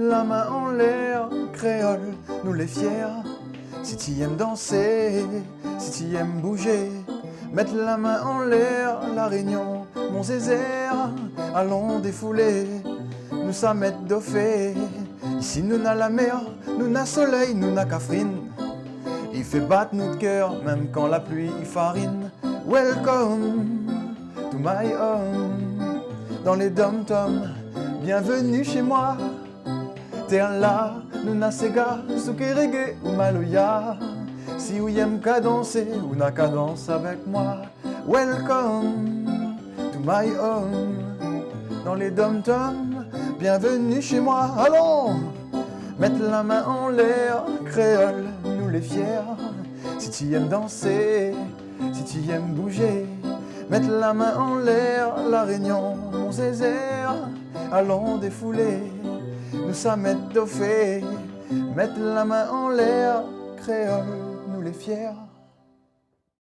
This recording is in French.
la main en l'air, créole, nous les fiers. Si tu aimes danser, si tu aimes bouger, mettre la main en l'air, la Réunion, mon Zézère, allons défouler, nous ça mettre d'offé. Ici nous n'a la mer, nous n'a soleil, nous n'a Catherine. Il fait battre notre cœur, même quand la pluie y farine. Welcome to my home, dans les dom-toms, bienvenue chez moi. Terre là, nous n'a sega, souke reggae ou maloya. Si ou y'aime qu'à danser, ou n'a qu'à danser avec moi. Welcome to my home, dans les dom-toms, bienvenue chez moi. Allons, mettre la main en l'air, créole, nous les fiers. Si tu aimes danser, si tu aimes bouger, mettre la main en l'air, la Réunion, mon Zézère, allons défouler, nous ça mettre d'offé, mettre la main en l'air, créole, nous les fiers.